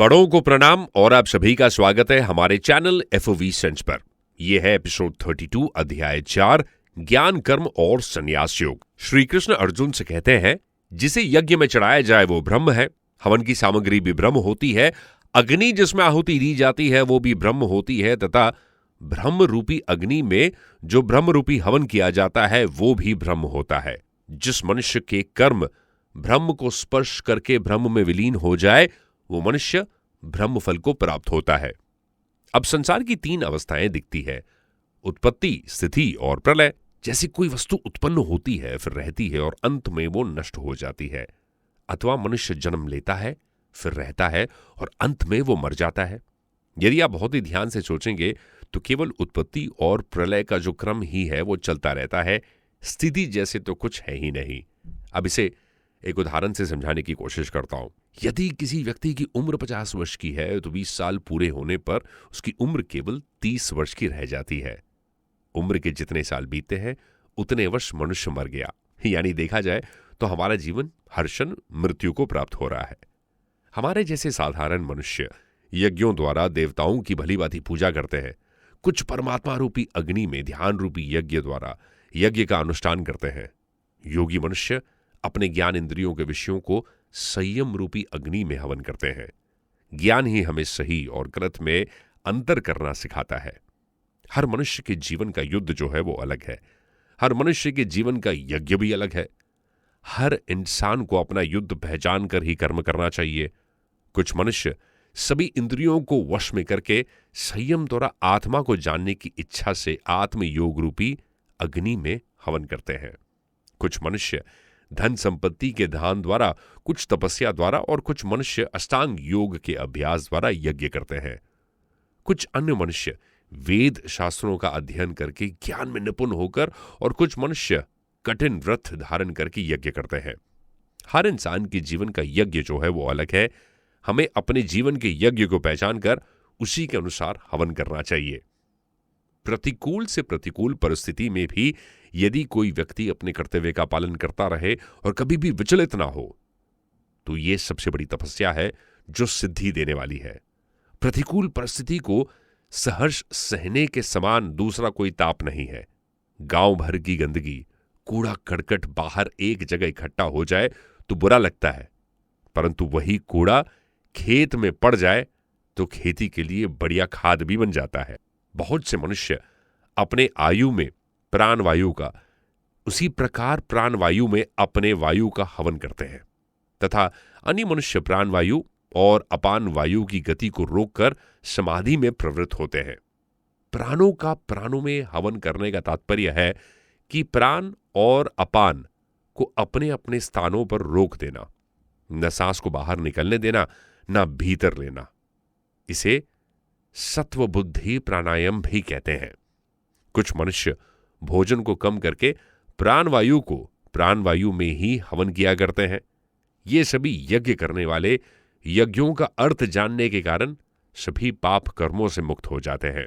बड़ों को प्रणाम और आप सभी का स्वागत है हमारे चैनल एफओवी सेंस पर। यह है एपिसोड 32 अध्याय 4 ज्ञान कर्म और संन्यास योग। श्री कृष्ण अर्जुन से कहते हैं, जिसे यज्ञ में चढ़ाया जाए वो ब्रह्म है, हवन की सामग्री भी ब्रह्म होती है, अग्नि जिसमें आहुति दी जाती है वो भी ब्रह्म होती है तथा ब्रह्म रूपी अग्नि में जो ब्रह्म रूपी हवन किया जाता है वो भी ब्रह्म होता है। जिस मनुष्य के कर्म ब्रह्म को स्पर्श करके ब्रह्म में विलीन हो जाए वो मनुष्य ब्रह्म फल को प्राप्त होता है। अब संसार की 3 अवस्थाएं दिखती है, उत्पत्ति, स्थिति और प्रलय। जैसे कोई वस्तु उत्पन्न होती है, फिर रहती है और अंत में वो नष्ट हो जाती है, अथवा मनुष्य जन्म लेता है, फिर रहता है और अंत में वो मर जाता है। यदि आप बहुत ही ध्यान से सोचेंगे तो केवल उत्पत्ति और प्रलय का जो क्रम ही है वो चलता रहता है, स्थिति जैसे तो कुछ है ही नहीं। अब इसे एक उदाहरण से समझाने की कोशिश करता हूं। यदि किसी व्यक्ति की उम्र 50 वर्ष की है तो 20 साल पूरे होने पर उसकी उम्र केवल 30 वर्ष की रह जाती है। उम्र के जितने साल बीतते हैं उतने वर्ष मनुष्य मर गया। यानी देखा जाए तो हमारा जीवन हर क्षण मृत्यु को प्राप्त हो रहा है। हमारे जैसे साधारण मनुष्य यज्ञों द्वारा देवताओं की भली भांति पूजा करते हैं, कुछ परमात्मा रूपी अग्नि में ध्यान रूपी यज्ञ द्वारा यज्ञ का अनुष्ठान करते हैं। योगी मनुष्य अपने ज्ञान इंद्रियों के विषयों को संयम रूपी अग्नि में हवन करते हैं। ज्ञान ही हमें सही और गलत में अंतर करना सिखाता है। हर मनुष्य के जीवन का युद्ध जो है वो अलग है, हर मनुष्य के जीवन का यज्ञ भी अलग है। हर इंसान को अपना युद्ध पहचान कर ही कर्म करना चाहिए। कुछ मनुष्य सभी इंद्रियों को वश में करके संयम द्वारा आत्मा को जानने की इच्छा से आत्म योग रूपी अग्नि में हवन करते हैं। कुछ मनुष्य धन संपत्ति के दान द्वारा, कुछ तपस्या द्वारा और कुछ मनुष्य अष्टांग योग के अभ्यास द्वारा यज्ञ करते हैं। कुछ अन्य मनुष्य वेद शास्त्रों का अध्ययन करके ज्ञान में निपुण होकर और कुछ मनुष्य कठिन व्रत धारण करके यज्ञ करते हैं। हर इंसान के जीवन का यज्ञ जो है वो अलग है। हमें अपने जीवन के यज्ञ को पहचान कर उसी के अनुसार हवन करना चाहिए। प्रतिकूल से प्रतिकूल परिस्थिति में भी यदि कोई व्यक्ति अपने कर्तव्य का पालन करता रहे और कभी भी विचलित ना हो तो यह सबसे बड़ी तपस्या है जो सिद्धि देने वाली है। प्रतिकूल परिस्थिति को सहर्ष सहने के समान दूसरा कोई ताप नहीं है। गांव भर की गंदगी, कूड़ा करकट बाहर एक जगह इकट्ठा हो जाए तो बुरा लगता है, परंतु वही कूड़ा खेत में पड़ जाए तो खेती के लिए बढ़िया खाद भी बन जाता है। बहुत से मनुष्य अपने आयु में प्राणवायु का, उसी प्रकार प्राणवायु में अपने वायु का हवन करते हैं तथा अन्य मनुष्य प्राणवायु और अपान वायु की गति को रोककर समाधि में प्रवृत्त होते हैं। प्राणों का प्राणों में हवन करने का तात्पर्य है कि प्राण और अपान को अपने अपने स्थानों पर रोक देना, न सांस को बाहर निकलने देना, न भीतर लेना। इसे सत्व बुद्धि प्राणायाम भी कहते हैं। कुछ मनुष्य भोजन को कम करके प्राणवायु को प्राणवायु में ही हवन किया करते हैं। ये सभी यज्ञ करने वाले यज्ञों का अर्थ जानने के कारण सभी पाप कर्मों से मुक्त हो जाते हैं।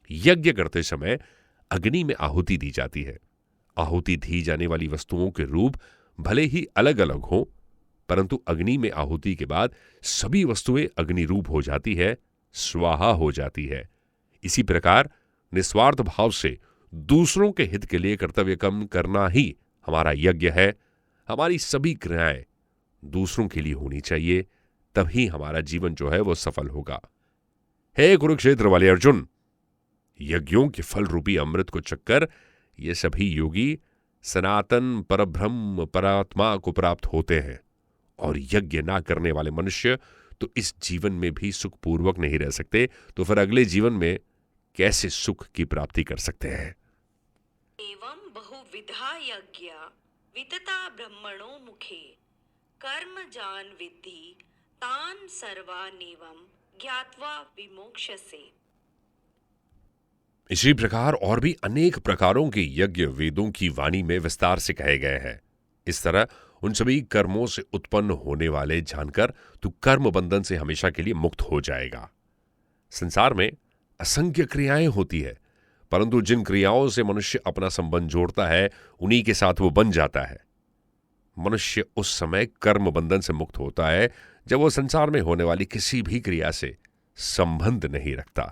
यज्ञ करते समय अग्नि में आहुति दी जाती है। आहुति दी जाने वाली वस्तुओं के रूप भले ही अलग अलग हों, परंतु अग्नि में आहुति के बाद सभी वस्तुएं अग्नि रूप हो जाती है, स्वाहा हो जाती है। इसी प्रकार निस्वार्थ भाव से दूसरों के हित के लिए कर्तव्य कर्म करना ही हमारा यज्ञ है। हमारी सभी क्रियाएं दूसरों के लिए होनी चाहिए, तभी हमारा जीवन जो है वो सफल होगा। हे कुरुक्षेत्र वाले अर्जुन, यज्ञों के फल रूपी अमृत को चखकर ये सभी योगी सनातन परब्रह्म परात्मा को प्राप्त होते हैं, और यज्ञ ना करने वाले मनुष्य तो इस जीवन में भी सुखपूर्वक नहीं रह सकते, तो फिर अगले जीवन में कैसे सुख की प्राप्ति कर सकते हैं। एवं बहुविधा यज्ञ वितता ब्रह्मणो मुखे कर्म जान विद्धि तान सर्वानेवं ज्ञात्वा विमोक्ष्यसे। इसी प्रकार और भी अनेक प्रकारों के यज्ञ वेदों की वाणी में विस्तार से कहे गए हैं। इस तरह उन सभी कर्मों से उत्पन्न होने वाले जानकर तू कर्म बंधन से हमेशा के लिए मुक्त हो जाएगा। संसार में असंख्य क्रियाएं होती है, परंतु जिन क्रियाओं से मनुष्य अपना संबंध जोड़ता है उन्हीं के साथ वो बन जाता है। मनुष्य उस समय कर्म बंधन से मुक्त होता है जब वो संसार में होने वाली किसी भी क्रिया से संबंध नहीं रखता।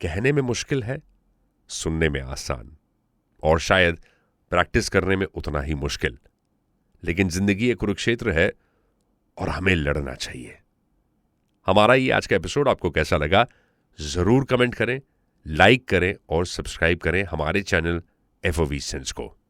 कहने में मुश्किल है, सुनने में आसान, और शायद प्रैक्टिस करने में उतना ही मुश्किल। लेकिन जिंदगी एक कुरुक्षेत्र है और हमें लड़ना चाहिए। हमारा ये आज का एपिसोड आपको कैसा लगा जरूर कमेंट करें, लाइक करें और सब्सक्राइब करें हमारे चैनल एफओवी सेंस को।